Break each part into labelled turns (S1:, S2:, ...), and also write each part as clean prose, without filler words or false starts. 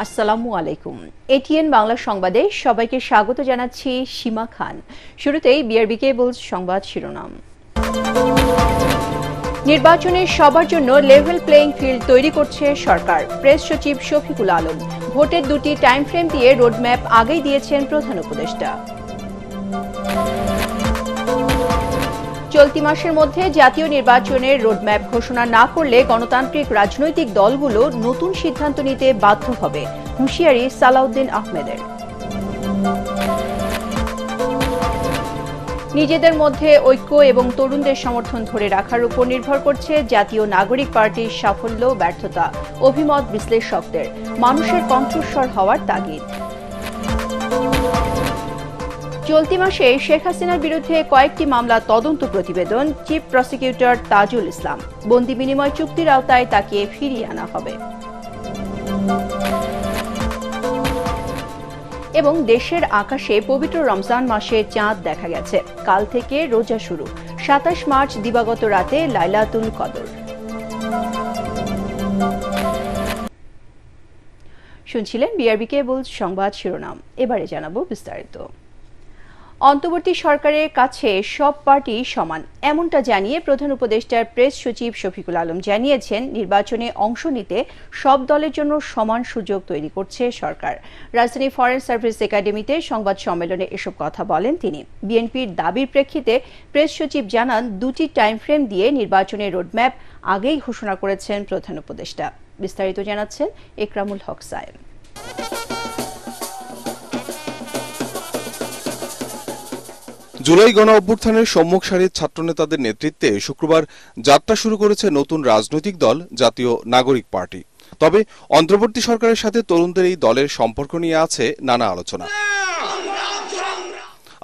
S1: আসসালামু আলাইকুম। এটিএন বাংলা সংবাদে সবাইকে স্বাগত জানাচ্ছি সীমা খান। শুরুতেই বিআরবি কেবলস সংবাদ শিরোনাম। নির্বাচনে সবার জন্য লেভেল প্লেইং ফিল্ড তৈরি করছে সরকার। প্রেস সচিব শফিকুল আলম। ভোটের দুটি টাইম ফ্রেম দিয়ে রোডম্যাপ আগেই দিয়েছেন প্রধান উপদেষ্টা। চলতি মাসের মধ্যে জাতীয় নির্বাচনের রোডম্যাপ ঘোষণা না করলে গণতান্ত্রিক রাজনৈতিক দলগুলো নতুন সিদ্ধান্ত নিতে বাধ্য হবে, হুঁশিয়ারি সালাউদ্দিন আহমেদের। নিজেদের মধ্যে ঐক্য এবং তরুণদের সমর্থন ধরে রাখার উপর নির্ভর করছে জাতীয় নাগরিক পার্টির সাফল্য ব্যর্থতা, অভিমত বিশ্লেষকদের। মানুষের কণ্ঠস্বর হওয়ার তাগিদ। চলতি মাসে শেখ হাসিনার বিরুদ্ধে কয়েকটি মামলা তদন্ত প্রতিবেদন, চিফ প্রসিকিউটর তাজুল ইসলাম। বন্দি বিনিময় চুক্তির আওতায় তাকে ফিরিয়ে আনা হবে। এবং দেশের আকাশে পবিত্র রমজান মাসে চাঁদ দেখা গেছে। কাল থেকে রোজা শুরু। ২৭ মার্চ দিবাগত রাতে লাইলাতুল কদর। শুনছিলেন বিআরবি কেবলস সংবাদ শিরোনাম। এবারে জানাবো বিস্তারিত। অন্তর্বর্তী সরকারের কাছে সব পার্টি সমান, এমনটা জানিয়ে প্রধান উপদেষ্টার প্রেস সচিব শফিকুল আলম জানিয়েছেন, নির্বাচনে অংশ নিতে সব দলের জন্য সমান সুযোগ তৈরি করছে সরকার। রাজধানী ফরেন সার্ভিস একাডেমিতে সংবাদ সম্মেলনে এসব কথা বলেন তিনি। বিএনপির দাবির প্রেক্ষিতে প্রেস সচিব জানান, দুটি টাইম ফ্রেম দিয়ে নির্বাচনের রোডম্যাপ আগেই ঘোষণা করেছেন প্রধান উপদেষ্টা। বিস্তারিত জানাচ্ছেন একরামুল হক সায়েম।
S2: জুলাই গণ অভ্যুত্থানের সম্মুখ সারির ছাত্রনেতাদের নেতৃত্বে শুক্রবার যাত্রা শুরু করেছে নতুন রাজনৈতিক দল জাতীয় নাগরিক পার্টি। তবে অন্তর্বর্তী সরকারের সাথে তরুণদের এই দলের সম্পর্ক নিয়ে আছে নানা আলোচনা।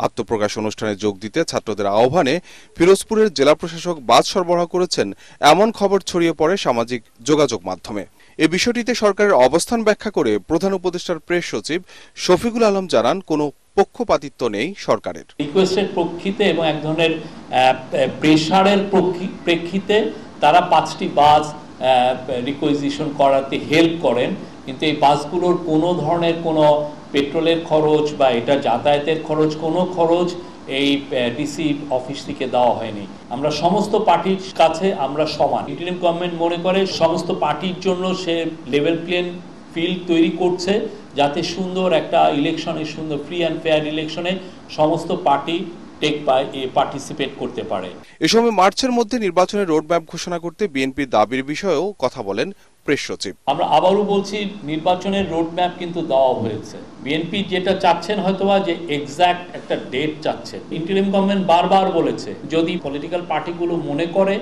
S2: আত্মপ্রকাশ অনুষ্ঠানে যোগ দিতে ছাত্রদের আহ্বানে ফিরোজপুরের জেলা প্রশাসক বাস সরবরাহ করেছেন, এমন খবর ছড়িয়ে পড়ে সামাজিক যোগাযোগ মাধ্যমে। এ বিষয়টিতে সরকারের অবস্থান ব্যাখ্যা করে প্রধান উপদেষ্টার প্রেস সচিব শফিকুল আলম জানান, কোনো পক্ষপাতিত্ব নেই সরকারের।
S3: রিকোয়েস্টের প্রেক্ষিতে এবং এক ধরনের প্রেসারের প্রেক্ষিতে তারা 5টি বাস রিকুইজিশন করাতে হেল্প করেন, কিন্তু এই বাসগুলোর কোনো ধরনের কোনো পেট্রোলের খরচ বা এটা যাতায়াতের খরচ, কোনো খরচ এই ডিসি অফিস থেকে দেওয়া হয়নি। আমরা সমস্ত পার্টির কাছে আমরা সমান। ইন্টারিম গভর্নমেন্ট মনে করে সমস্ত পার্টির জন্য সে লেভেল প্লেইং ফিল্ড তৈরি করছে, যাতে সুন্দর একটা ইলেকশনে, সুন্দর ফ্রি অ্যান্ড ফেয়ার ইলেকশনে সমস্ত পার্টি পার্টিসিপেট করতে পারে।
S2: এ সময় মার্চের মধ্যে নির্বাচনের রোডম্যাপ ঘোষণা করতে বিএনপির দাবির বিষয়েও কথা বলেন প্রেস সচিব।
S3: আমরা আবারও বলছি, নির্বাচনের রোডম্যাপ কিন্তু দেওয়া হয়েছে। বিএনপি যেটা চাচ্ছেন হয়তোবা যে এক্সাক্ট একটা ডেট চাচ্ছে। ইন্টারিম গভর্নমেন্ট বারবার বলেছে, যদি পলিটিক্যাল পার্টিগুলো মনে করে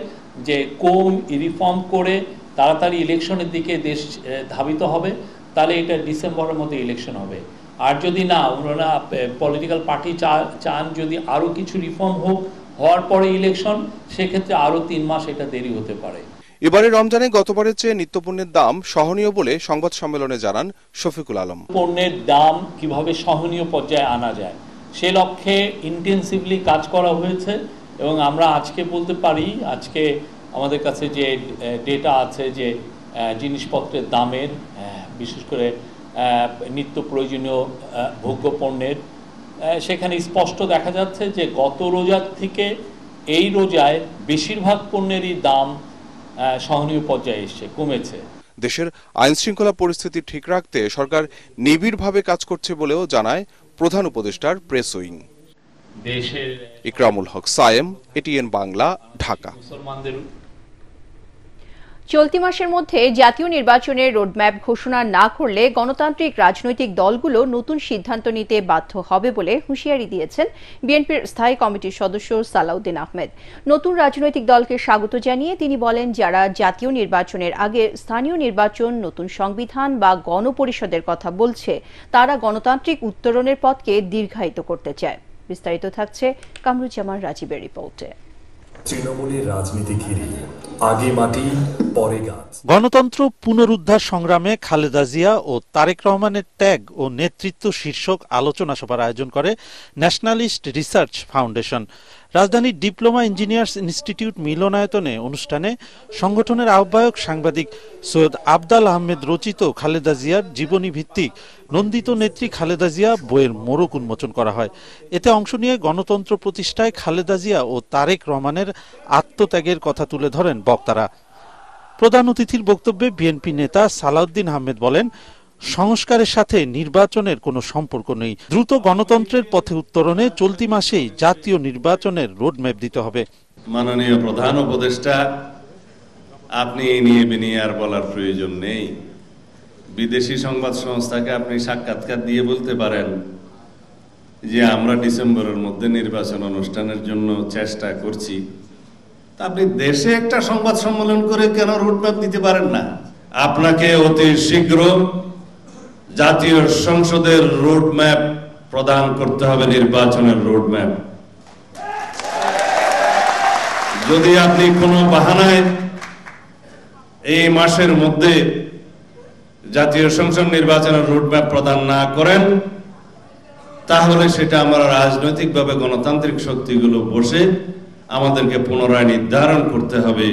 S3: যে কম রিফর্ম করে তাড়াতাড়ি ইলেকশনের দিকে দেশ ধাবিত হবে, তাহলে এটা ডিসেম্বরের মধ্যে ইলেকশন হবে। আর যদি না, ওনারা পলিটিক্যাল পার্টি চান যদি আরও কিছু রিফর্ম হওয়ার পরে ইলেকশন, সেক্ষেত্রে আরও 3 মাস এটা দেরি হতে পারে।
S2: এবারে রমজানে গতবারের চেয়ে নিত্যপণ্যের দাম সহনীয় বলে সংবাদ সম্মেলনে জানান শফিকুল আলম।
S3: পণ্যের দাম কিভাবে সহনীয় পর্যায়ে আনা যায় সে লক্ষ্যে ইন্টেন্সিভলি কাজ করা হয়েছে এবং আমরা আজকে বলতে পারি, আজকে আমাদের কাছে যে ডেটা আছে যে জিনিসপত্রের দামের, বিশেষ করে নিত্য প্রয়োজনীয় ভোগ্য পণ্যের, সেখানে স্পষ্ট দেখা যাচ্ছে যে গত রোজার থেকে এই রোজায় বেশিরভাগ পণ্যেরই দাম সহনীয় পর্যায়ে এসে কমেছে।
S2: দেশের আইন শৃঙ্খলা পরিস্থিতি ঠিক রাখতে সরকার নিবিড়ভাবে কাজ করছে বলেও জানায় প্রধান উপদেষ্টার প্রেস উইং। ইকরামুল হক সায়েম, এটিএন বাংলা, ঢাকা।
S1: চলতি মাসের মধ্যে জাতীয় নির্বাচনের রোডম্যাপ ঘোষণা না করলে গণতান্ত্রিক রাজনৈতিক দলগুলো নতুন সিদ্ধান্ত নিতে বাধ্য হবে বলে হুঁশিয়ারি দিয়েছেন বিএনপির স্থায়ী কমিটির সদস্য সালাউদ্দিন আহমেদ। নতুন রাজনৈতিক দলকে স্বাগত জানিয়ে তিনি বলেন, যারা জাতীয় নির্বাচনের আগে স্থানীয় নির্বাচন, নতুন সংবিধান বা গণপরিষদের কথা বলছে, তারা গণতান্ত্রিক উত্তরণের পথকে দীর্ঘায়িত করতে চায়। বিস্তারিত থাকছে কামরুজ্জামান রাজীবের রিপোর্টে।
S4: তৃণমূলের রাজনীতি ঘিরে আগে মাটি পরে গাছ।
S5: গণতন্ত্র পুনরুদ্ধার সংগ্রামে খালেদা জিয়া ও তারেক রহমানের ত্যাগ ও নেতৃত্ব শীর্ষক আলোচনা সভার আয়োজন করে ন্যাশনালিস্ট রিসার্চ ফাউন্ডেশন। রাজধানীর ডিপ্লোমা ইঞ্জিনিয়ার্স ইনস্টিটিউট মিলনায়তনে অনুষ্ঠানে সংগঠনের আহ্বায়ক সাংবাদিক সৈয়দ আবদাল আহমেদ রচিত খালেদা জিয়ার জীবনী ভিত্তিক নন্দিত নেত্রী খালেদা জিয়া বইয়ের মোড়ক উন্মোচন করা হয়। এতে অংশ নিয়ে গণতন্ত্র প্রতিষ্ঠায় খালেদা জিয়া ও তারেক রহমানের আত্মত্যাগের কথা তুলে ধরেন বক্তারা। প্রধান অতিথির বক্তব্যে বিএনপি নেতা সালাউদ্দিন আহমেদ বলেন, সংস্কারের সাথে নির্বাচনের কোনো সম্পর্ক নেই। দ্রুত গণতন্ত্রের পথে উত্তরণে চলতি মাসেই জাতীয় নির্বাচনের রোডম্যাপ দিতে হবে।
S6: মাননীয় প্রধান উপদেষ্টা, আপনি এই নিয়ে বিনিয়ে আর বলার প্রয়োজন নেই। বিদেশি সংবাদ সংস্থাকে আপনি সাক্ষাৎকার দিয়ে বলতে পারেন যে আমরা ডিসেম্বরের মধ্যে নির্বাচন অনুষ্ঠানের জন্য চেষ্টা করছি। তা আপনি দেশে একটা সংবাদ সম্মেলন করে কেন রোডম্যাপ দিতে পারেন না? আপনাকে অতি শীঘ্র জাতীয় সংসদের রোডম্যাপ প্রদান করতে হবে, নির্বাচনের রোডম্যাপ। যদি আপনি কোনো বাহানায় এই মাসের মধ্যে জাতীয় সংসদ নির্বাচনের রোডম্যাপ প্রদান না করেন, তাহলে সেটা আমরা রাজনৈতিকভাবে গণতান্ত্রিক শক্তিগুলো বসে আমাদেরকে পুনরায় নির্ধারণ করতে হবে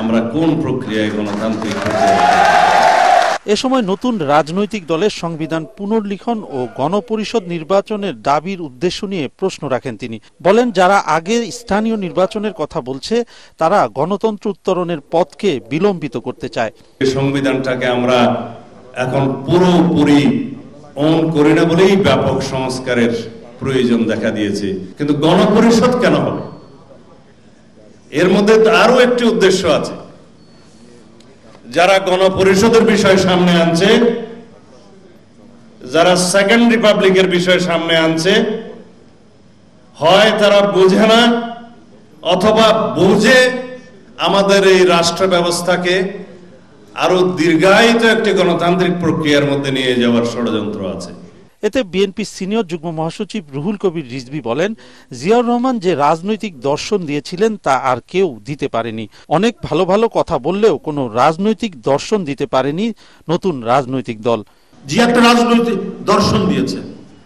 S6: আমরা কোন প্রক্রিয়ায় গণতান্ত্রিক
S5: এ সময় নতুন রাজনৈতিক দলের সংবিধান পুনর্লিখন ও গণপরিষদ নির্বাচনের দাবির উদ্দেশ্য নিয়ে প্রশ্ন রাখেন তিনি। বলেন, যারা আগে স্থানীয় নির্বাচনের কথা বলছে তারা গণতন্ত্র উত্তরণের পথকে বিলম্বিত করতে চায়।
S6: সংবিধানটাকে আমরা এখন পুরোপুরি অন করি না বলেই ব্যাপক সংস্কারের প্রয়োজন দেখা দিয়েছে। কিন্তু গণপরিষদ কেন হবে? এর মধ্যে আরো একটি উদ্দেশ্য আছে। যারা গণপরিষদের বিষয় সামনে আনছে, যারা সেকেন্ড রিপাবলিকের বিষয় সামনে আনছে, হয় তারা বোঝে না অথবা বুঝে আমাদের এই রাষ্ট্র ব্যবস্থাকে আরো দীর্ঘায়িত একটি গণতান্ত্রিক প্রক্রিয়ার মধ্যে নিয়ে যাওয়ার ষড়যন্ত্র আছে।
S5: এতে বিএনপির সিনিয়র যুগ্ম মহাসচিব রুহুল কবির রিজভী বলেন, জিয়াউর রহমান যে রাজনৈতিক দর্শন দিয়েছিলেন তা আর কেউ দিতে পারেনি। অনেক ভালো ভালো কথা বললেও কোনো রাজনৈতিক দর্শন দিতে পারেনি নতুন রাজনৈতিক দল।
S7: জিয়া একটা রাজনৈতিক দর্শন দিয়েছে।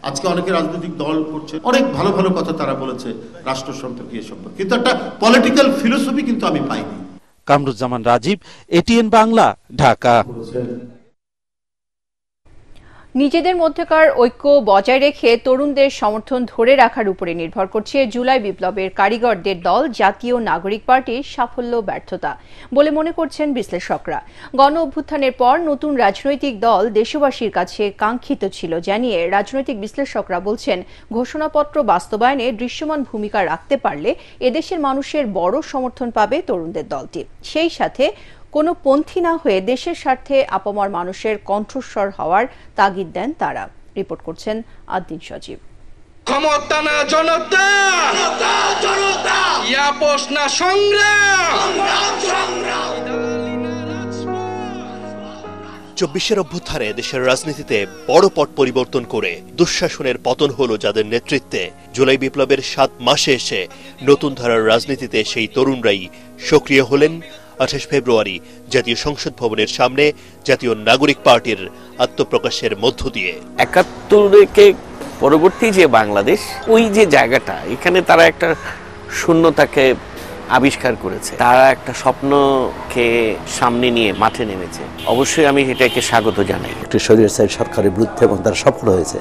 S7: আজকে অনেকে রাজনৈতিক দল করছে, অনেক ভালো ভালো কথা তারা বলেছে রাষ্ট্র সম্পর্কে, এ সম্পর্কে, কিন্তু একটা পলিটিক্যাল ফিলোসফি কিন্তু আমি পাইনি।
S5: কামরুজ্জামান রাজীব, এটিএন বাংলা, ঢাকা।
S1: নিজেদের মধ্যকার ঐক্য বজায় রেখে তরুণদের সমর্থন ধরে রাখার উপরে নির্ভর করছে জুলাই বিপ্লবের কারিগরদের দল জাতীয় নাগরিক পার্টির সাফল্য ব্যর্থতা বলে মনে করছেন বিশ্লেষকরা। গণ অভ্যুত্থানের পর নতুন রাজনৈতিক দল দেশবাসীর কাছে কাঙ্ক্ষিত ছিল জানিয়ে রাজনৈতিক বিশ্লেষকরা বলছেন, ঘোষণাপত্র বাস্তবায়নে দৃশ্যমান ভূমিকা রাখতে পারলে এদেশের মানুষের বড় সমর্থন পাবে তরুণদের দলটি। সেই সাথে কোনো পন্থী না হয়ে দেশের স্বার্থে আপামর মানুষের কণ্ঠস্বর হওয়ার তাগিদ দেন তারা। রিপোর্ট করছেন আদ্দিন সজীব।
S8: ক্ষমতা না জনতা, ইয়াপস না সংগ্রাম।
S9: 24-এর অভ্যুত্থানে দেশের রাজনীতিতে বড় পট পরিবর্তন করে দুঃশাসনের পতন হলো যাদের নেতৃত্বে। জুলাই বিপ্লবের 7 মাসে এসে নতুন ধারার রাজনীতিতে সেই তরুণরাই সক্রিয় হলেন। 28 ফেব্রুয়ারি জাতীয় সংসদ ভবনের সামনে জাতীয় নাগরিক পার্টির আত্মপ্রকাশের মধ্য দিয়ে
S10: 71-কে পরবর্তী যে বাংলাদেশ, ওই যে জায়গাটা, এখানে তারা একটা শূন্যতাকে আবিষ্কার করেছে। তারা একটা স্বপ্নকে সামনে নিয়ে মাঠে নেমেছে। অবশ্যই আমি এটাকে স্বাগত জানাই।
S11: একটি স্বৈরাচারী সরকারের বিরুদ্ধে এবং তারা সফল হয়েছে,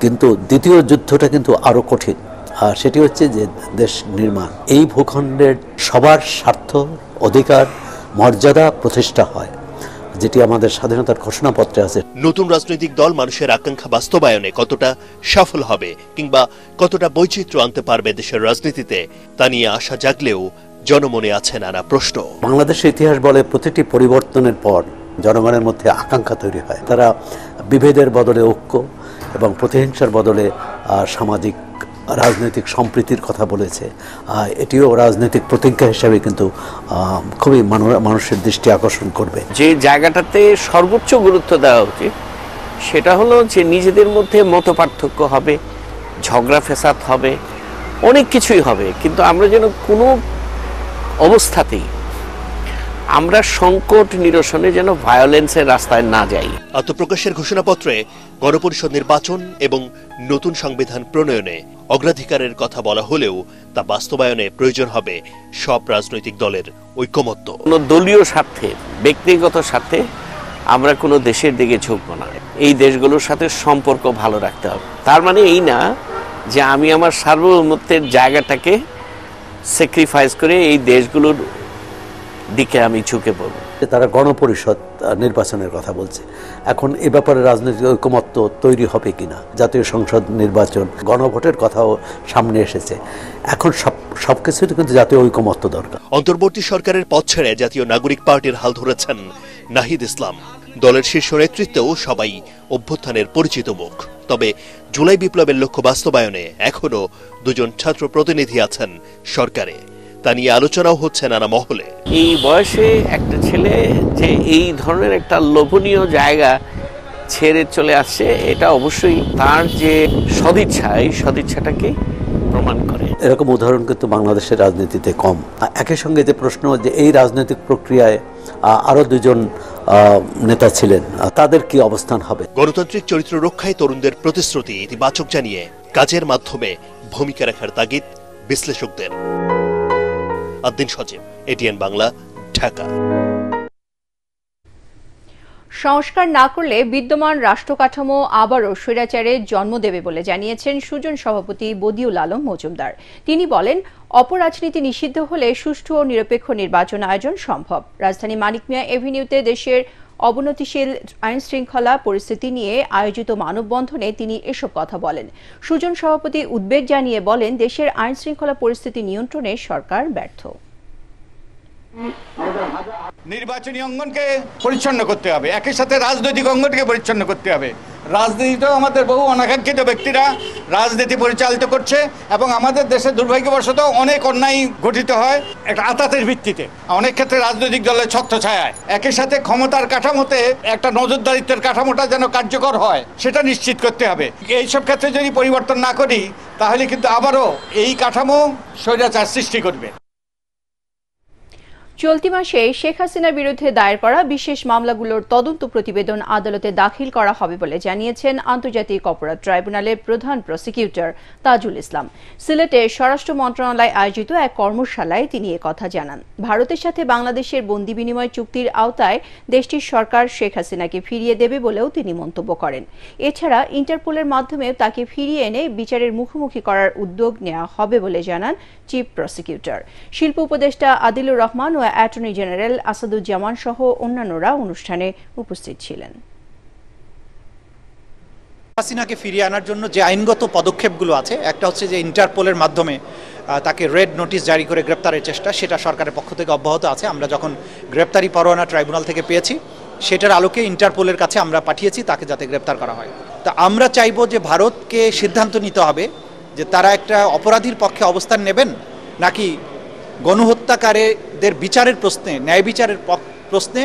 S11: কিন্তু দ্বিতীয় যুদ্ধটা কিন্তু আরো কঠিন। আর সেটি হচ্ছে যে দেশ নির্মাণ। এই ভূখণ্ডের সবার স্বার্থ, অধিকার, মর্যাদা প্রতিষ্ঠা হয়, যেটি আমাদের স্বাধীনতার ঘোষণাপত্রে আছে।
S9: নতুন রাজনৈতিক দল মানুষের আকাঙ্ক্ষা বাস্তবায়নে কতটা সফল হবে কিংবা কতটা বৈচিত্র্য আনতে পারবে দেশের রাজনীতিতে, তা নিয়ে আশা জাগলেও জনমনে আছে নানা প্রশ্ন।
S11: বাংলাদেশের ইতিহাস বলে প্রতিটি পরিবর্তনের পর জনগণের মধ্যে আকাঙ্ক্ষা তৈরি হয়। তারা বিভেদের বদলে ঐক্য এবং প্রতিহিংসার বদলে সামাজিক রাজনৈতিক সম্প্রীতির কথা বলেছে। এটিও রাজনৈতিক প্রতিজ্ঞা হিসেবে কিন্তু খুবই মানুষের দৃষ্টি আকর্ষণ করবে।
S10: যে জায়গাটাতে সর্বোচ্চ গুরুত্ব দেওয়া উচিত সেটা হলো যে নিজেদের মধ্যে মতপার্থক্য হবে, ঝগড়া ফেসাদ হবে, অনেক কিছুই হবে, কিন্তু আমরা যেন কোনো অবস্থাতেই আমরা সংকট নিরসনে যেন ভায়োলেন্সের রাস্তায় না যাই।
S9: আত্মপ্রকাশের ঘোষণাপত্রে গণপরিষদ নির্বাচন এবং নতুন সংবিধান প্রণয়নে অগ্রাধিকারের কথা বলা হলেও তা বাস্তবায়নে প্রয়োজন হবে সব রাজনৈতিক দলের ঐকমত্য।
S10: কোনো দলীয় স্বার্থে, ব্যক্তিগত স্বার্থে আমরা কোনো দেশের দিকে ঝুঁকবো না। এই দেশগুলোর সাথে সম্পর্ক ভালো রাখতে হবে। তার মানে এই না যে আমি আমার সার্বভৌমত্বের জায়গাটাকে স্যাক্রিফাইস করে এই দেশগুলোর দিকে আমি ঝুঁকে পড়ব।
S11: তারা গণপরিষদ নির্বাচনের কথা বলছে। এখন এ ব্যাপারে রাজনৈতিক ঐকমত্য তৈরি হবে কিনা, জাতীয় সংসদ নির্বাচন, গণভোটের কথাও সামনে এসেছে। এখন সবকিছুতে কিন্তু জাতীয় ঐকমত্য দরকার।
S9: অন্তর্বর্তী সরকারের পথ ছেড়ে জাতীয় নাগরিক পার্টির হাল ধরেছেন নাহিদ ইসলাম। দলের শীর্ষ নেতৃত্বেও সবাই অভ্যুত্থানের পরিচিত মুখ। তবে জুলাই বিপ্লবের লক্ষ্য বাস্তবায়নে এখনো দুজন ছাত্র প্রতিনিধি আছেন সরকারে। তা নিয়ে আলোচনাও হচ্ছে নানা মহলে।
S10: এই বয়সে একটা ছেলে যে এই ধরনের একটা লোভনীয় জায়গা ছেড়ে চলে আসছে, এটা অবশ্যই তার যে সদিচ্ছা, এই সদিচ্ছাটাকে প্রমাণ করে।
S11: এরকম উদাহরণ কিন্তু বাংলাদেশের রাজনীতিতে কম। একই সঙ্গে যে প্রশ্ন যে এই রাজনৈতিক প্রক্রিয়ায় আরো দুজন নেতা ছিলেন, তাদের কি অবস্থান হবে?
S9: গণতান্ত্রিক চরিত্র রক্ষায় তরুণদের প্রতিশ্রুতি ইতিবাচক জানিয়ে কাজের মাধ্যমে ভূমিকা রাখার তাগিদ বিশ্লেষকদের। আদ্দিন সজীব, এটিএন বাংলা, ঢাকা।
S1: সংস্কার না করলে বিদ্যমান রাষ্ট্র কাঠামো আবারও স্বৈরাচারের জন্ম দেবে বলে জানিয়েছেন সুজন সভাপতি বদিউল আলম মজুমদার। তিনি বলেন, অপরাজনীতি নিষিদ্ধ হলে সুষ্ঠু ও নিরপেক্ষ নির্বাচন আয়োজন সম্ভব। রাজধানী মানিক মিয়া এভিনিউতে দেশের অবনতিশীল আইন শৃঙ্খলা পরিস্থিতি নিয়ে আয়োজিত মানববন্ধনে তিনি এসব কথা বলেন। সুজন সভাপতি উদ্বেগ জানিয়ে বলেন, দেশের আইন শৃঙ্খলা পরিস্থিতি নিয়ন্ত্রণে সরকার ব্যর্থ।
S12: নির্বাচনী অঙ্গনকে পরিচ্ছন্ন করতে হবে, একই সাথে রাজনৈতিক অঙ্গনকে পরিচ্ছন্ন করতে হবে। রাজনীতিতেও আমাদের বহু অনাকাঙ্ক্ষিত ব্যক্তিরা রাজনীতি পরিচালিত করছে এবং আমাদের দেশে দুর্ভাগ্যবশত অনেক অন্যায় গঠিত হয় একটা আতাতের ভিত্তিতে, অনেক ক্ষেত্রে রাজনৈতিক দলের ছত্রছায়ায়। একই সাথে ক্ষমতার কাঠামোতে একটা নজরদারিত্বের কাঠামোটা যেন কার্যকর হয় সেটা নিশ্চিত করতে হবে। এইসব ক্ষেত্রে যদি পরিবর্তন না করি তাহলে কিন্তু আবারও এই কাঠামো স্বৈরাচার সৃষ্টি করবে।
S1: চলতি মাসে শেখ হাসিনার বিরুদ্ধে দায়ের করা বিশেষ মামলাগুলোর তদন্ত প্রতিবেদন আদালতে দাখিল করা হবে বলে জানিয়েছেন আন্তর্জাতিক অপরাধ ট্রাইব্যুনালের প্রধান প্রসিকিউটর তাজুল ইসলাম। সিলেটে স্বরাষ্ট্র মন্ত্রণালয় আয়োজিত এক কর্মশালায় তিনি একথা জানান। ভারতের সাথে বাংলাদেশের বন্দি বিনিময় চুক্তির আওতায় দেশটির সরকার শেখ হাসিনাকে ফিরিয়ে দেবে বলেও তিনি মন্তব্য করেন। এছাড়া ইন্টারপোলের মাধ্যমে তাকে ফিরিয়ে এনে বিচারের মুখোমুখি করার উদ্যোগ নেওয়া হবে বলে জানান চিফ প্রসিকিউটর। শিল্প উপদেষ্টা আদিলুর রহমান ও অ্যাটর্নি জেনারেল আসাদুজ্জামান সহ অন্যান্যরা অনুষ্ঠানে উপস্থিত ছিলেন।
S13: হাসিনাকে ফিরিয়ে আনার জন্য যে আইনগত পদক্ষেপগুলো আছে, একটা হচ্ছে যে ইন্টারপোলের মাধ্যমে তাকে রেড নোটিশ জারি করে গ্রেপ্তারের চেষ্টা, সেটা সরকারের পক্ষ থেকে অব্যাহত আছে। আমরা যখন গ্রেপ্তারি পরোয়ানা ট্রাইব্যুনাল থেকে পেয়েছি সেটার আলোকে ইন্টারপোলের কাছে আমরা পাঠিয়েছি তাকে যাতে গ্রেপ্তার করা হয়। তা আমরা চাইবো যে ভারতকে সিদ্ধান্ত নিতে হবে যে তারা একটা অপরাধীর পক্ষে অবস্থান নেবেন নাকি গণহত্যাকারীদের বিচারের প্রশ্নে, ন্যায় বিচারের প্রশ্নে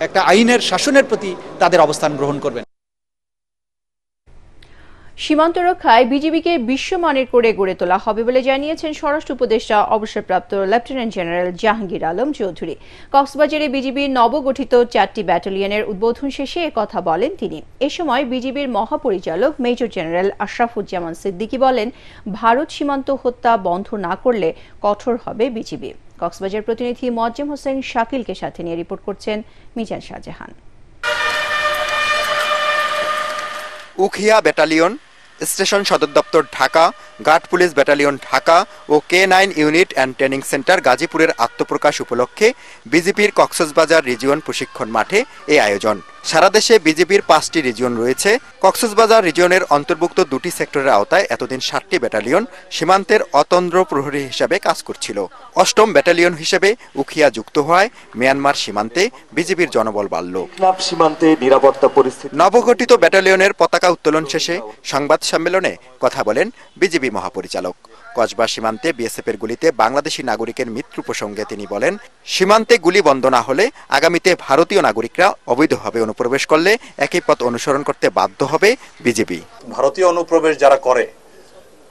S13: একটা আইনের শাসনের প্রতি তাদের অবস্থান গ্রহণ করবেন।
S1: সীমান্ত রক্ষায় বিজিবিকে বিশ্বমানের করে গড়ে তোলা হবে বলে জানিয়েছেন স্বরাষ্ট্র উপদেষ্টা অবসরপ্রাপ্ত লেফটেন্যান্ট জেনারেল জাহাঙ্গীর আলম চৌধুরী। কক্সবাজারে বিজিবির নবগঠিত 4টি ব্যাটালিয়নের উদ্বোধন শেষে একথা বলেন তিনি। এ সময় বিজিবির মহাপরিচালক মেজর জেনারেল আশরাফুজ্জামান সিদ্দিকী বলেন, ভারত সীমান্ত হত্যা বন্ধ না করলে কঠোর হবে বিজিবি। কক্সবাজার প্রতিনিধি মোয়াজ্জেম হোসেন শাকিলকে সাথে নিয়ে রিপোর্ট করছেন মিজান শাহজাহান।
S14: উখিয়া ব্যাটালিয়ন, স্টেশন সদর দপ্তর Dhaka, guard police battalion Dhaka ও K9 unit and training centre গাজীপুরের আত্মপ্রকাশ উপলক্ষে বিজিবির কক্সবাজার রিজিয়ন প্রশিক্ষণ মাঠে এই আয়োজন। সারা দেশে বিজিবির 5টি রিজিয়ন রয়েছে। কক্সবাজার রিজিয়নের অন্তর্ভুক্ত 2টি সেক্টরের আওতায় এতদিন 7টি ব্যাটালিয়ন সীমান্তের অতন্দ্র প্রহরী হিসাবে কাজ করছিল। 8ম ব্যাটালিয়ন হিসেবে উখিয়া যুক্ত হওয়ায় মিয়ানমার সীমান্তে বিজিবির জনবল বাড়ল।
S15: সীমান্তে নিরাপত্তা পরিস্থিতি।
S14: নবগঠিত ব্যাটালিয়নের পতাকা উত্তোলন শেষে সংবাদ সম্মেলনে কথা বলেন বিজিবি মহাপরিচালক। কসবা সীমান্তে বিএসএফের গুলিতে বাংলাদেশি নাগরিকের মৃত্যু প্রসঙ্গে তিনি বলেন, সীমান্তে গুলি বন্ধ না হলে আগামীতে ভারতীয় নাগরিকরা অবৈধভাবে অনুপ্রবেশ করলে একই পথ অনুসরণ করতে বাধ্য হবে বিজিবি।
S16: ভারতীয় অনুপ্রবেশ যারা করে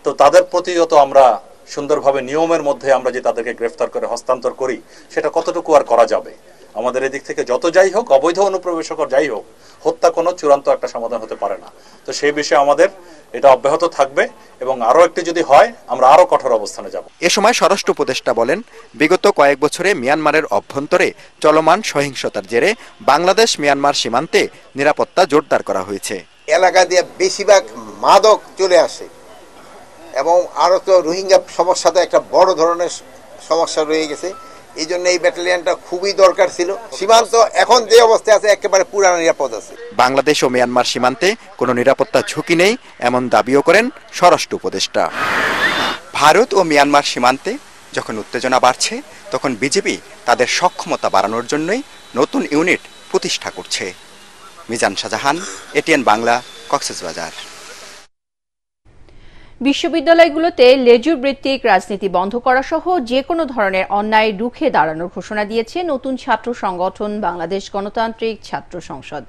S16: তো তাদের প্রতিহত আমরা সুন্দরভাবে নিয়মের মধ্যে আমরা যে তাদেরকে গ্রেফতার করে হস্তান্তর করি সেটা কতটুকু আর করা যাবে, আমাদের এদিক থেকে যত যাই হোক, অবৈধ অনুপ্রবেশক যাই হোক, হত্যা কোনো চূড়ান্ত একটা সমাধান হতে পারে না। তো সেই বিষয়ে আমাদের এটা অব্যাহত থাকবে এবং আরো একটি যদি হয় আমরা আরো কঠোর অবস্থানে যাব।
S14: এ সময় স্বরাষ্ট্র উপদেষ্টা বলেন, বিগত কয়েক বছরে মিয়ানমারের অভ্যন্তরে চলমান সহিংসতার জেরে বাংলাদেশ মিয়ানমার সীমান্তে নিরাপত্তা জোরদার করা হয়েছে।
S17: এলাকা দিয়ে বেশিরভাগ মাদক চলে আসে এবং আরো তো রোহিঙ্গা সমস্যাটা একটা বড় ধরনের সমস্যা রয়ে গেছে। এই জন্য এই ব্যাটালিয়নটা খুবই দরকার ছিল। সীমান্ত এখন যে অবস্থায় আছে একেবারে পুরানো নিরাপদ আছে।
S14: বাংলাদেশ ও মিয়ানমার সীমান্তে কোনো নিরাপত্তা ঝুঁকি নেই এমন দাবিও করেন স্বরাষ্ট্র উপদেষ্টা। ভারত ও মিয়ানমার সীমান্তে যখন উত্তেজনা বাড়ছে তখন বিজেপি তাদের সক্ষমতা বাড়ানোর জন্যই নতুন ইউনিট প্রতিষ্ঠা করছে। মিজান শাহজাহান, এটিএন বাংলা, কক্সবাজার।
S1: বিশ্ববিদ্যালয়গুলোতে লেজুর ভিত্তিক রাজনীতি বন্ধ করা সহ যে কোনো ধরনের অন্যায় রুখে দাঁড়ানোর ঘোষণা দিয়েছে নতুন ছাত্র সংগঠন বাংলাদেশ গণতান্ত্রিক ছাত্র সংসদ।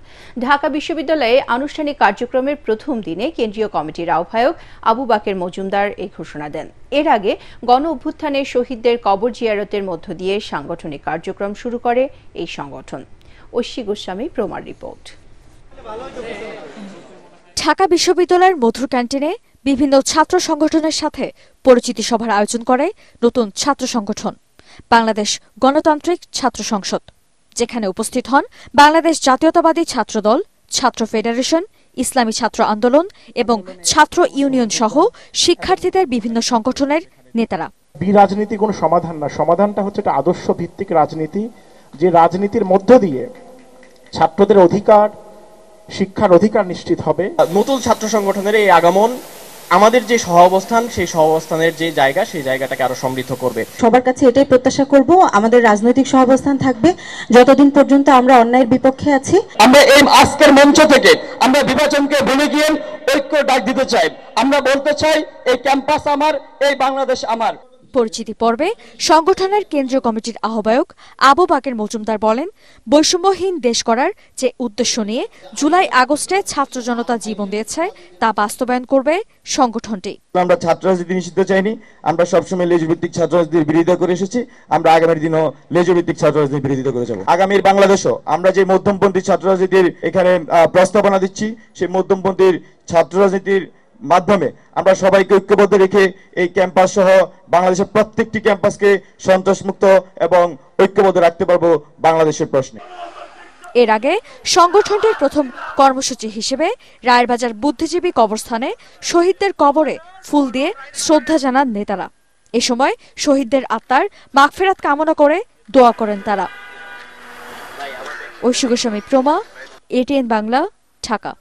S1: ঢাকা বিশ্ববিদ্যালয়ে আনুষ্ঠানিক কার্যক্রমের প্রথম দিনে কেন্দ্রীয় কমিটির আহ্বায়ক আবু বাকের মজুমদার এই ঘোষণা দেন। এর আগে গণ অভ্যুত্থানে শহীদদের কবর জিয়ারতের মধ্য দিয়ে সাংগঠনিক কার্যক্রম শুরু করে এই সংগঠন। ঐশী গোস্বামী প্রমার রিপোর্ট।
S18: ঢাকা বিশ্ববিদ্যালয়ের মধুর ক্যান্টিনে বিভিন্ন ছাত্র সংগঠনের সাথে পরিচিতি সভার আয়োজন করে নতুন ছাত্র সংগঠন বাংলাদেশ গণতান্ত্রিক ছাত্র সংসদ, যেখানে উপস্থিত হন বাংলাদেশ জাতীয়তাবাদী ছাত্রদল, ছাত্র ফেডারেশন, ইসলামী ছাত্র আন্দোলন এবং ছাত্র ইউনিয়ন সহ শিক্ষার্থীদের বিভিন্ন সংগঠনের নেতারা।
S19: রাজনীতি কোনো সমাধান না, সমাধানটা হচ্ছে একটা আদর্শ ভিত্তিক রাজনীতি, যে রাজনীতির মধ্য দিয়ে ছাত্রদের অধিকার, শিক্ষার অধিকার নিশ্চিত হবে।
S20: নতুন ছাত্র সংগঠনের এই আগমন আমাদের যে সহাবস্থান, সেই সহাবস্থানের যে জায়গা, সেই জায়গাটাকে আরো সমৃদ্ধ করবে।
S21: সবার কাছে এটাই প্রত্যাশা করব, আমাদের রাজনৈতিক সহাবস্থান থাকবে যতদিন পর্যন্ত আমরা অন্যায়ের বিপক্ষে আছি।
S20: আমরা এই আজকের মঞ্চ থেকে আমরা বিভাজনকে ভুলে গিয়ে ঐক্য ডাক দিতে চাই। আমরা বলতে চাই, এই ক্যাম্পাস আমার, এই বাংলাদেশ আমার।
S18: পরিচিতি পর্বে সংগঠনের কেন্দ্রীয় কমিটির আহ্বায়ক আবু বাকের মজুমদার বলেন, বৈষম্যহীন দেশ করার যে উদ্দেশ্য নিয়ে জুলাই আগস্টে ছাত্র জনতা জীবন দিয়েছে তা বাস্তবায়ন করবে সংগঠনটি।
S22: আমরা ছাত্র রাজনীতি নিষিদ্ধ চাইনি, আমরা সবসময় লেজভিত্তিক ছাত্র রাজনীতির বিরোধিতা করে এসেছি। আমরা আগামীর দিনও লেজভিত্তিক ছাত্র রাজনীতির বিরোধিতা করে যাব। আগামীর বাংলাদেশও আমরা যে মধ্যমপন্থী ছাত্র রাজনীতির এখানে প্রস্তাবনা দিচ্ছি, সেই মধ্যমপন্থীর ছাত্র রাজনীতির মাধ্যমে আমরা সবাইকে ঐক্যবদ্ধ রেখে এই ক্যাম্পাস সহ বাংলাদেশের প্রত্যেকটি ক্যাম্পাসকে সন্ত্রাসমুক্ত এবং ঐক্যবদ্ধ রাখতে পারবো বাংলাদেশের প্রশ্নে।
S18: এর আগে সংগঠনটির প্রথম কর্মসূচি হিসেবে রায়েরবাজার বুদ্ধিজীবী কবরস্থানে শহীদদের কবরে ফুল দিয়ে শ্রদ্ধা জানান নেতারা। এ সময় শহীদদের আত্মার মাগফিরাত কামনা করে দোয়া করেন তারা। ঐশী গোস্বামী প্রমা, এটিএন বাংলা, ঢাকা।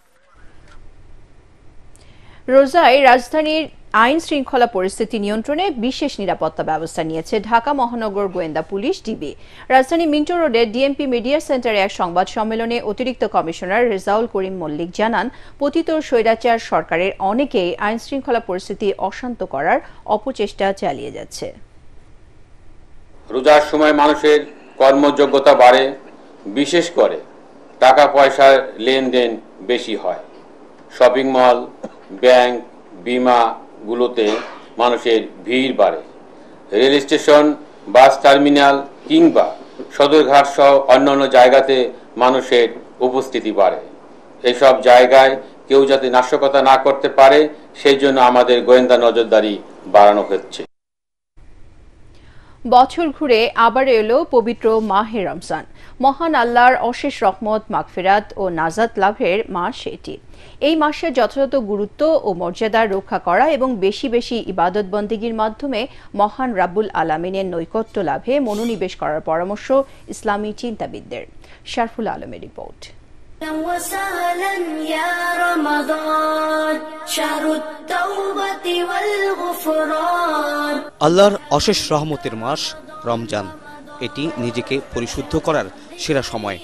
S1: রোজায় রাজধানীর আইন শৃঙ্খলা পরিস্থিতি নিয়ন্ত্রণে বিশেষ নিরাপত্তা ব্যবস্থা নিয়েছে ঢাকা মহানগর গোয়েন্দা পুলিশ ডিবি। রাজধানী মিন্টো রোডে ডিএমপি মিডিয়া সেন্টারে এক সংবাদ সম্মেলনে অতিরিক্ত কমিশনার রেজাউল করিম মল্লিক জানান, পতিত স্বৈরাচার সরকারের অনেকেই আইন শৃঙ্খলা পরিস্থিতি অশান্ত করার অপচেষ্টা চালিয়ে যাচ্ছে।
S23: রোজার সময় মানুষের কর্মযোগ্যতা বাড়ে, বিশেষ করে টাকা পয়সার লেনদেন বেশি হয়। শপিং মল, ব্যাংক, বিমাগুলোতে মানুষের ভিড় বাড়ে। রেল স্টেশন, বাস টার্মিনাল কিংবা সদরঘাট সহ অন্যান্য জায়গাতে মানুষের উপস্থিতি বাড়ে। এসব জায়গায় কেউ যাতে নাশকতা না করতে পারে সেই জন্য আমাদের গোয়েন্দা নজরদারি বাড়ানো হচ্ছে।
S1: বছর ঘুরে আবার এলো পবিত্র মাহে রমজান। মহান আল্লাহর অশেষ রহমত, মাগফিরাত ও নাজাত লাভের মাস এটি। এই মাসের যথাযথ গুরুত্ব ও মর্যাদা রক্ষা করা এবং বেশি বেশি ইবাদত বন্দেগীর মাধ্যমে মহান রাব্বুল আলামিনের নৈকট্য লাভে মনোনিবেশ করার পরামর্শ ইসলামী চিন্তাবিদদের। শারফুল আলমের রিপোর্ট।
S24: আল্লাহর অশেষ রহমতের মাস রমজান, এটি নিজেকে পরিশুদ্ধ করার সেরা সময়।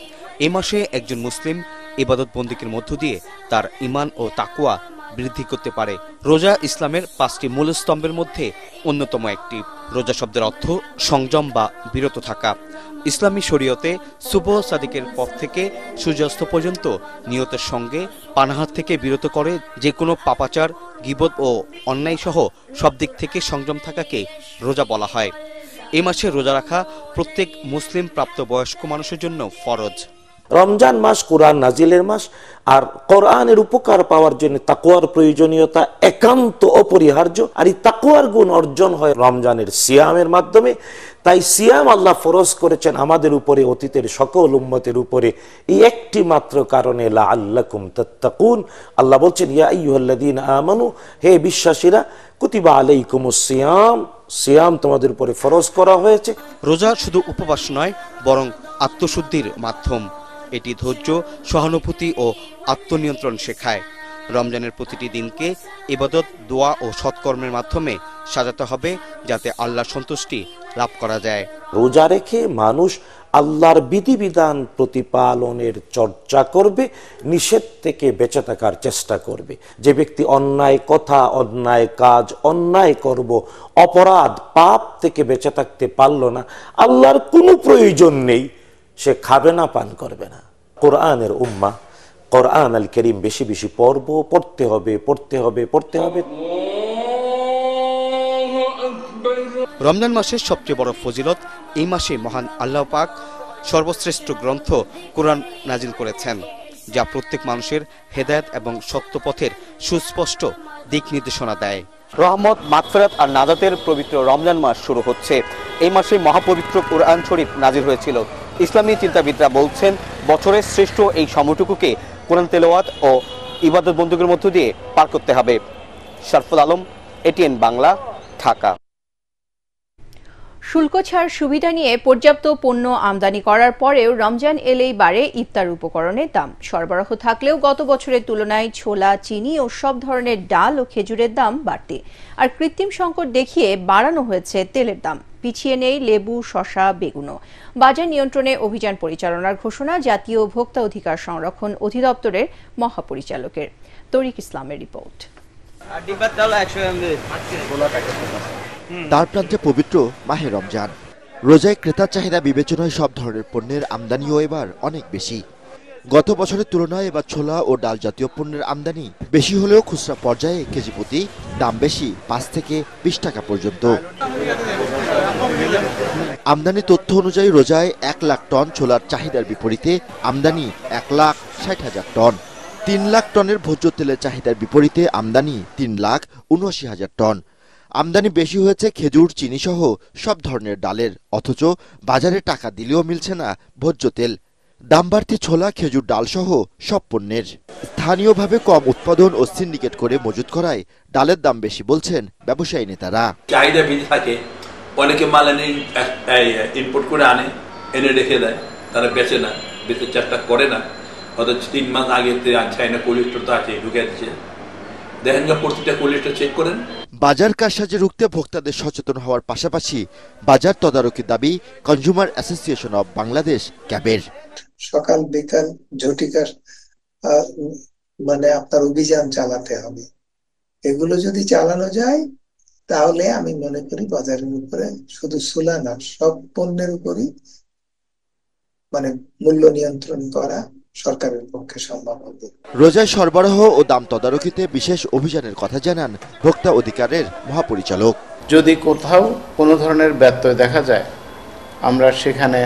S24: এ মাসে একজন মুসলিম ইবাদত বন্দেগীর মধ্য দিয়ে তার ঈমান ও তাকওয়া বৃদ্ধি করতে পারে। রোজা ইসলামের 5টি মূল স্তম্ভের মধ্যে অন্যতম একটি। রোজা শব্দের অর্থ সংযম বা বিরত থাকা। ইসলামী শরীয়তে সুবহ সাদিকের পর থেকে সূর্যাস্ত পর্যন্ত নিয়তের সঙ্গে পানাহার থেকে বিরত করে যে কোনো পাপাচার, গীবত ও অন্যায় সহ সব দিক থেকে সংযম থাকাকে রোজা বলা হয়। এই মাসে রোজা রাখা প্রত্যেক মুসলিম প্রাপ্তবয়স্ক মানুষের জন্য ফরজ।
S10: রমজান মাস কোরআন নাজিলের মাস, আর কোরআনের উপকার পাওয়ার জন্য তাকওয়ার প্রয়োজনীয়তা একান্ত অপরিহার্য। আর এই তাকওয়ার গুণ অর্জন হয় রমজানের সিয়ামের মাধ্যমে। তাই সিয়াম আল্লাহ ফরজ করেছেন আমাদের উপরে, অতীতের সকল উম্মতের উপরে, এই একটি মাত্র কারণে লাআল্লাকুম তাত্তাকুন। আল্লাহ বলছেন, ইয়া আইয়ুহাল্লাযীনা আমানু, হে বিশ্বাসীরা, কুতিবা আলাইকুমুস সিয়াম, সিয়াম তোমাদের উপরে ফরজ করা হয়েছে।
S24: রোজা শুধু উপবাস নয়, বরং আত্মশুদ্ধির মাধ্যম। এটি ধৈর্য, সহানুভূতি ও আত্মনিয়ন্ত্রণ শেখায়। রমজানের প্রতিটি দিনকে ইবাদত, দোয়া ও সৎকর্মের মাধ্যমে সাজাতে হবে, যাতে আল্লাহর সন্তুষ্টি লাভ করা যায়।
S10: রোজা রেখে মানুষ আল্লাহর বিধিবিধান প্রতিপালনের চর্চা করবে, নিষেধ থেকে বেঁচে থাকার চেষ্টা করবে। যে ব্যক্তি অন্যায় কথা, অন্যায় কাজ, অন্যায় করব, অপরাধ, পাপ থেকে বেঁচে থাকতে পারল না, আল্লাহর কোনো প্রয়োজন নেই, সে খাবে না, পান করবে না। কোরআনের উম্মাহ, কোরআন আল কারীম বেশি বেশি পড়তে হবে।
S24: রমজান মাসের সবচেয়ে বড় ফজিলত, এই মাসে মহান আল্লাহ পাক সর্বশ্রেষ্ঠ গ্রন্থ কোরআন নাজিল করেছেন, যা প্রত্যেক মানুষের হেদায়েত এবং সত্য পথের সুস্পষ্ট দিক নির্দেশনা দেয়।
S2: রহমত, মাগফিরাত আর নাজাতের পবিত্র রমজান মাস শুরু হচ্ছে। এই মাসে মহাপবিত্র কোরআন শরীফ নাজিল হয়েছিল। ইসলামী চিন্তাবিদরা বলছেন, বছরের শ্রেষ্ঠ এই সময়টুকুকে কোরআন তেলাওয়াত ও ইবাদত বন্দেগীর মধ্য দিয়ে পার করতে হবে। শরফুল আলম, এটিএন বাংলা, ঢাকা।
S1: শুল্ক ছাড় সুবিধা নিয়ে পর্যাপ্ত পণ্য আমদানি করার পরেও রমজান এলেই বাড়ে ইফতার উপকরণের দাম। সরবরাহ থাকলেও গত বছরের তুলনায় ছোলা, চিনি ও সব ধরনের ডাল ও খেজুরের দাম বাড়তি। আর কৃত্রিম সংকট দেখিয়ে বাড়ানো হয়েছে তেলের দাম। পিছিয়ে নেই লেবু, শসা, বেগুনও। বাজার নিয়ন্ত্রণে অভিযান পরিচালনার ঘোষণা জাতীয় ভোক্তা অধিকার সংরক্ষণ অধিদপ্তরের মহাপরিচালকের। তরিক ইসলামের রিপোর্ট।
S3: তার প্রান্তে পবিত্র মাহে রমজান। রোজায় ক্রেতার চাহিদা বিবেচনায় সব ধরনের পণ্যের আমদানিও এবার অনেক বেশি। গত বছরের তুলনায় এবার ছোলা ও ডাল জাতীয় পণ্যের আমদানি বেশি হলেও খুচরা পর্যায়ে কেজি প্রতি দাম বেশি 5 থেকে 20 টাকা পর্যন্ত। আমদানি তথ্য অনুযায়ী রোজায় 1 লাখ টন ছোলার চাহিদার বিপরীতে আমদানি 1,60,000 টন। 3 লাখ টনের ভোজ্য তেলের চাহিদার বিপরীতে আমদানি 3,79,000 টন। আমদানি বেশি হয়েছে খেজুর, চিনি সহ সব ধরনের ডালের, অথচ বাজারে টাকা দিলেও মিলছে না ভোজ্য তেল। দাম বাড়তি ছোলা, খেজুর, ডাল সহ সব পণ্যের। স্থানীয়ভাবে কম উৎপাদন ও সিন্ডিকেট করে মজুত করায় ডালের দাম বেশি বলছেন ব্যবসায়ী নেতারা।
S4: চাহিদা বেশি থাকে, অনেকে মাল এনে ইম্পোর্ট করে আনে, এনে রেখে দেয়, তারা বেচে না, বেচার চেষ্টা করে না। অথচ 3 মাস আগে চাইনা কোলেস্টোর তো আছে, ঢুকে দিচ্ছে। দেখেন প্রতিটা কোলেস্টোর চেক করেন।
S3: বাজার কারসাজি রুখতে ভোক্তাদের সচেতন হওয়ার পাশাপাশি বাজার তদারকির দাবি কনজিউমার অ্যাসোসিয়েশন অব বাংলাদেশ, ক্যাবের।
S6: সকাল বিকাল ঝটিকার আপনার অভিযান চালাতে হবে। এগুলো যদি চালানো যায় তাহলে আমি মনে করি বাজারের উপরে শুধু ছোলা না, সব পণ্যের উপরই মূল্য নিয়ন্ত্রণ করা সরকারের পক্ষে সম্ভব হবে।
S3: রোজায় সরবরাহ ও দাম তদারকিতে বিশেষ অভিযানের কথা জানান ভোক্তা অধিকারের মহাপরিচালক।
S25: যদি কোথাও কোনো ধরনের ব্যত্যয় দেখা যায়, আমরা সেখানে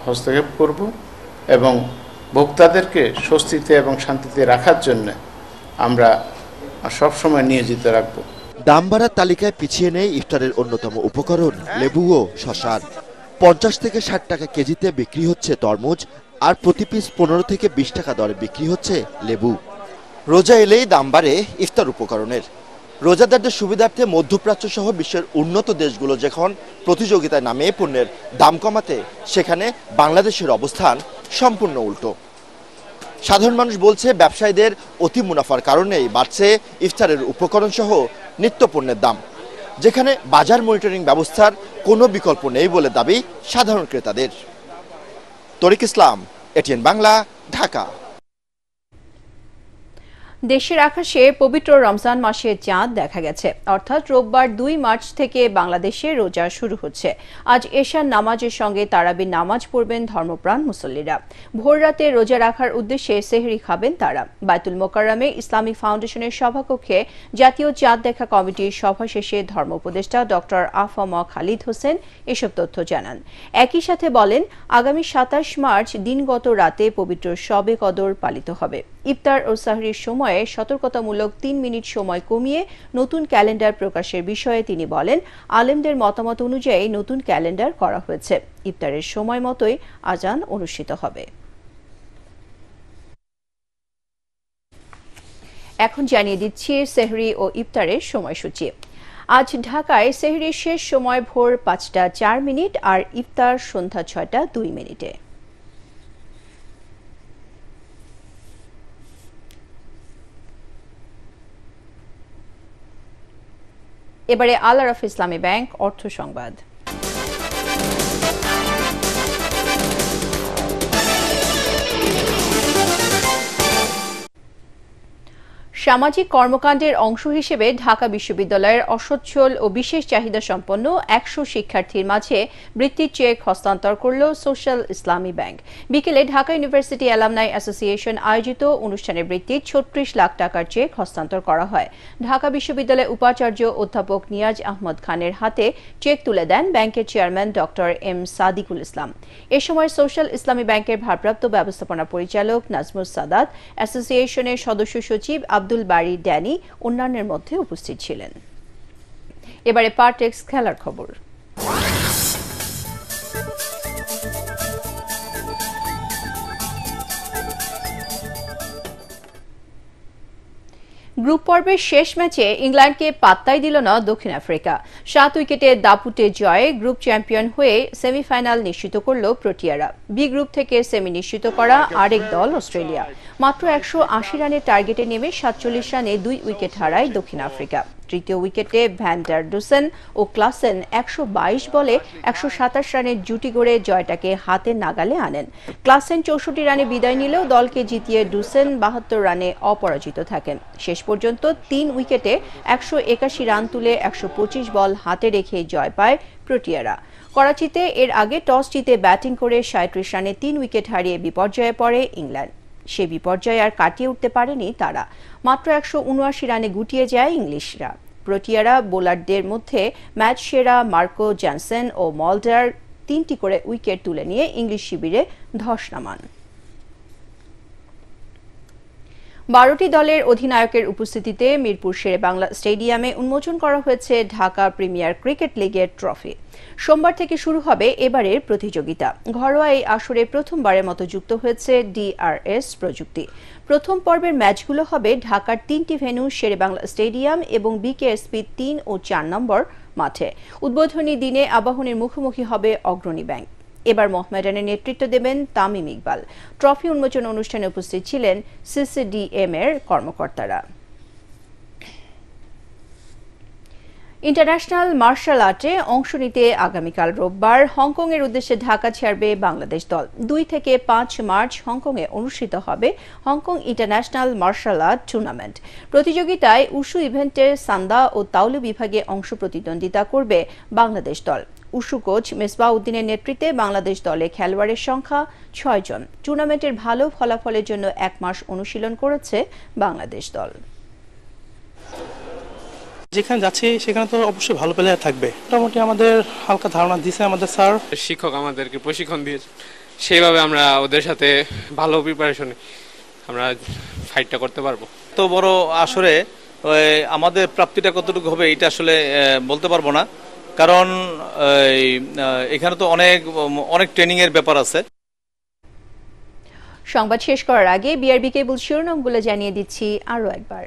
S25: হস্তক্ষেপ করব এবং ভোক্তাদেরকে স্বস্তিতে এবং শান্তিতে রাখার জন্য আমরা সবসময় নিয়োজিত রাখব।
S3: দাম বাড়ার তালিকায় পিছিয়ে নেই ইফতারের অন্যতম উপকরণ লেবু ও শসার। 50 থেকে 60 টাকা কেজিতে বিক্রি হচ্ছে তরমুজ, আর প্রতি পিস 15 থেকে 20 টাকা দরে বিক্রি হচ্ছে লেবু। রোজা এলেই দাম বাড়ে ইফতার উপকরণের। রোজাদারদের সুবিধার্থে মধ্যপ্রাচ্য সহ বিশ্বের উন্নত দেশগুলো যখন প্রতিযোগিতায় নামে পণ্যের দাম কমাতে, সেখানে বাংলাদেশের অবস্থান সম্পূর্ণ উল্টো। সাধারণ মানুষ বলছে, ব্যবসায়ীদের অতি মুনাফার কারণেই বাড়ছে ইফতারের উপকরণ সহ নিত্য পণ্যের দাম, যেখানে বাজার মনিটরিং ব্যবস্থার কোনো বিকল্প নেই বলে দাবি সাধারণ ক্রেতাদের। তরিক ইসলাম, এটিএন বাংলা, ঢাকা।
S1: দেশের আকাশে পবিত্র রমজান মাসের চাঁদ দেখা গেছে। অর্থাৎ রোববার 2 মার্চ থেকে বাংলাদেশে রোজা শুরু হচ্ছে। আজ এশার নামাজের সঙ্গে তারাবির নামাজ পড়বেন ধর্মপ্রাণ মুসল্লিরা। ভোররাতে রোজা রাখার উদ্দেশ্যে সেহরি খাবেন তারা। বায়তুল মোকাররমে ইসলামিক ফাউন্ডেশনের সভাকক্ষে জাতীয় চাঁদ দেখা কমিটির সভা শেষে ধর্ম উপদেষ্টা ডক্টর আফম খালিদ হোসেন এসব তথ্য জানান। একই সাথে বলেন, আগামী 27 মার্চ দিনগত রাতে পবিত্র শবে কদর পালিত হবে। ইফতার ও সাহরির সময়ে সতর্কতামূলক 3 মিনিট সময় কমিয়ে নতুন ক্যালেন্ডার প্রকাশের বিষয়ে তিনি বলেন, আলেমদের মতামত অনুযায়ী নতুন ক্যালেন্ডার করা হয়েছে। ইফতারের সময় মতোই আজান অনুষ্ঠিত হবে। এখন জানিয়ে দিচ্ছি সেহরি ও ইফতারের সময়সূচি। আজ ঢাকায় সেহরির শেষ সময় ভোর 5টা 4 মিনিট আর ইফতার সন্ধ্যা 6টা 2 মিনিটে। এবারে আল আরাফ ইসলামী ব্যাংক অর্থ সংবাদ। সামাজিক কর্মকাণ্ডের অংশ হিসেবে ঢাকা বিশ্ববিদ্যালয়ের অসচ্ছল ও বিশেষ চাহিদা সম্পন্ন 100 শিক্ষার্থীর মাঝে বৃত্তির চেক হস্তান্তর করল সোশ্যাল ইসলামী ব্যাংক। বিকেলে ঢাকা ইউনিভার্সিটি অ্যালামনাই অ্যাসোসিয়েশন আয়োজিত অনুষ্ঠানে বৃত্তির 36 লাখ টাকার চেক হস্তান্তর করা হয়। ঢাকা বিশ্ববিদ্যালয়ের উপাচার্য অধ্যাপক নিয়াজ আহমদ খানের হাতে চেক তুলে দেন ব্যাংকের চেয়ারম্যান ডক্টর এম সাদিকুল ইসলাম। এ সময় সোশ্যাল ইসলামী ব্যাংকের ভারপ্রাপ্ত ব্যবস্থাপনা পরিচালক নাজমুস সাদাত, অ্যাসোসিয়েশনের সদস্য সচিব আব্দুল বাড়ি ড্যানি অন্যান্যের মধ্যে উপস্থিত ছিলেন। এবারে পারটেক্স খেলার খবর। গ্রুপ পর্বের শেষ ম্যাচে ইংল্যান্ডকে পাত্তাই দিল না দক্ষিণ আফ্রিকা। 7 উইকেটে দাপুটে জয়ে গ্রুপ চ্যাম্পিয়ন হয়ে সেমিফাইনাল নিশ্চিত করল প্রোটিয়ারা। বি গ্রুপ থেকে সেমি নিশ্চিত করা আরেক দল অস্ট্রেলিয়া। মাত্র 180 রানের টার্গেটে নেমে 47 রানে 2 উইকেট হারায় দক্ষিণ আফ্রিকা। তৃতীয় উইকেটে ভ্যান ডার ডুসেন ও ক্লাসেন 122 বলে 127 রানের জুটি গড়ে জয়টাকে হাতের নাগালে আনেন। ক্লাসেন 64 রানে বিদায় নিলেও দলকে জিতিয়ে ডুসেন 72 রানে অপরাজিত থাকেন। শেষ পর্যন্ত 3 উইকেটে 181 রান তুলে 125 বল হাতে রেখে জয় পায় প্রোটিয়ারা। করাচিতে এর আগে টস জিতে ব্যাটিং করে 37 রানে 3 উইকেট হারিয়ে বিপর্যয়ে পড়ে ইংল্যান্ড। সে বিপর্যয় আর কাটিয়ে উঠতে পারেনি তারা। মাত্র 179 রানে গুটিয়ে যায় ইংলিশরা। প্রোটিয়ারা বোলারদের মধ্যে ম্যাচ সেরা মার্কো জ্যানসেন ও মল্ডার 3টি করে উইকেট তুলে নিয়ে ইংলিশ শিবিরে ধস নামান। 12টি দলের অধিনায়কের উপস্থিতিতে মিরপুর শেরেবাংলা স্টেডিয়ামে উন্মোচন করা হয়েছে ঢাকা প্রিমিয়ার ক্রিকেট লিগের ট্রফি। সোমবার থেকে শুরু হবে এবারের প্রতিযোগিতা। ঘরোয়া এই আসরে প্রথমবারের মতো যুক্ত হয়েছে ডিআরএস প্রযুক্তি। প্রথম পর্বের ম্যাচগুলো হবে ঢাকার 3টি ভেন্যু শেরেবাংলা স্টেডিয়াম এবং বিকেএসপি 3 ও 4 নম্বর মাঠে। উদ্বোধনী দিনে আবাহনীর মুখোমুখি হবে অগ্রণী ব্যাংক। এবার মোহামেডানের নেতৃত্ব দেবেন তামিম ইকবাল। ট্রফি উন্মোচন অনুষ্ঠানে উপস্থিত ছিলেন সিসিডিএম এর কর্মকর্তারা। ইন্টারন্যাশনাল মার্শাল আর্টে অংশ নিতে আগামীকাল রোববার হংকং এর উদ্দেশ্যে ঢাকা ছাড়বে বাংলাদেশ দল। 2 থেকে 5 মার্চ হংকংয়ে অনুষ্ঠিত হবে Hong Kong international martial art tournament. প্রতিযোগিতায় উশু ইভেন্টের সান্দা ও তাওলু বিভাগে অংশ প্রতিদ্বন্দ্বিতা করবে বাংলাদেশ দল। উশু কোচ মেসবাহ উদ্দিনের নেতৃত্বে বাংলাদেশ দলে খেলোয়াড়ের সংখ্যা 6 জন। টুর্নামেন্টের ভালো ফলাফলের জন্য 1 মাস অনুশীলন করেছে বাংলাদেশ দল।
S5: যেখানে যাচ্ছি সেখানে তো অবশ্যই ভালো প্লেয়ার থাকবে। মোটামুটি আমাদের হালকা ধারণা দিয়েছে আমাদের স্যার,
S7: শিক্ষক আমাদেরকে প্রশিক্ষণ দিয়েছে, সেইভাবে আমরা ওদের সাথে ভালো প্রিপারেশনে আমরা ফাইটটা করতে পারবো।
S8: তো বড় আসরে আমাদের প্রাপ্তিটা কতটুকু হবে এটা আসলে বলতে পারবো না, কারণ এখানে তো অনেক ট্রেনিং এর ব্যাপার আছে।
S1: সংবাদ শেষ করার আগে বিআরবি কেবল শিরোনামগুলো জানিয়ে দিচ্ছি আরো একবার।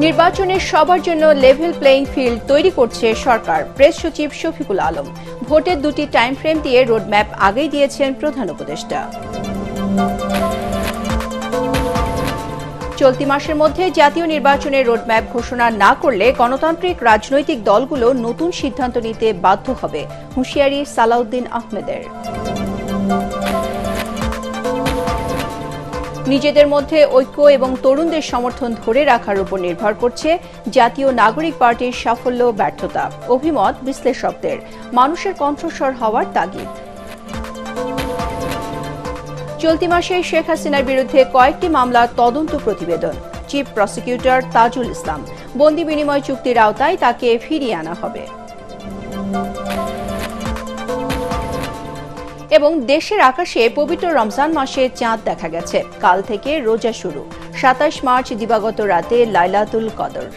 S1: নির্বাচনের সবার জন্য লেভেল প্লেইং ফিল্ড তৈরি করছে সরকার, প্রেস সচিব শফিকুল আলম। ভোটের 2টি টাইম ফ্রেম দিয়ে রোডম্যাপ আগেই দিয়েছেন প্রধান উপদেষ্টা। চলতি মাসের মধ্যে জাতীয় নির্বাচনের রোডম্যাপ ঘোষণা না করলে গণতান্ত্রিক রাজনৈতিক দলগুলো নতুন সিদ্ধান্ত নিতে বাধ্য হবে, হুঁশিয়ারি সালাউদ্দিন আহমেদের। নিজেদের মধ্যে ঐক্য এবং তরুণদের সমর্থন ধরে রাখার উপর নির্ভর করছে জাতীয় নাগরিক পার্টির সাফল্য ব্যর্থতা। অভিমত বিশ্লেষকদের, মানুষের কণ্ঠস্বর হওয়ার তাগিদ। চলতি মাসে শেখ হাসিনার বিরুদ্ধে কয়েকটি মামলার তদন্ত প্রতিবেদন। চিফ প্রসিকিউটর তাজুল ইসলাম, বন্দি বিনিময় চুক্তির আওতায় তাকে ফিরিয়ে আনা হবে। এবং দেশের আকাশে পবিত্র রমজান মাসে চাঁদ দেখা গেছে। কাল থেকে রোজা শুরু। 27 মার্চ দিবাগত রাতে লাইলাতুল কদর।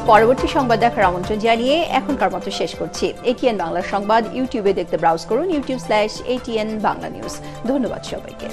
S1: পরবর্তী সংবাদ দেখার আমন্ত্রণ জানিয়ে এখনকার মতো শেষ করছি। ATN বাংলা সংবাদ ইউটিউবে দেখতে ব্রাউজ করুন youtube.com/ATN বাংলা নিউজ। ধন্যবাদ সবাইকে।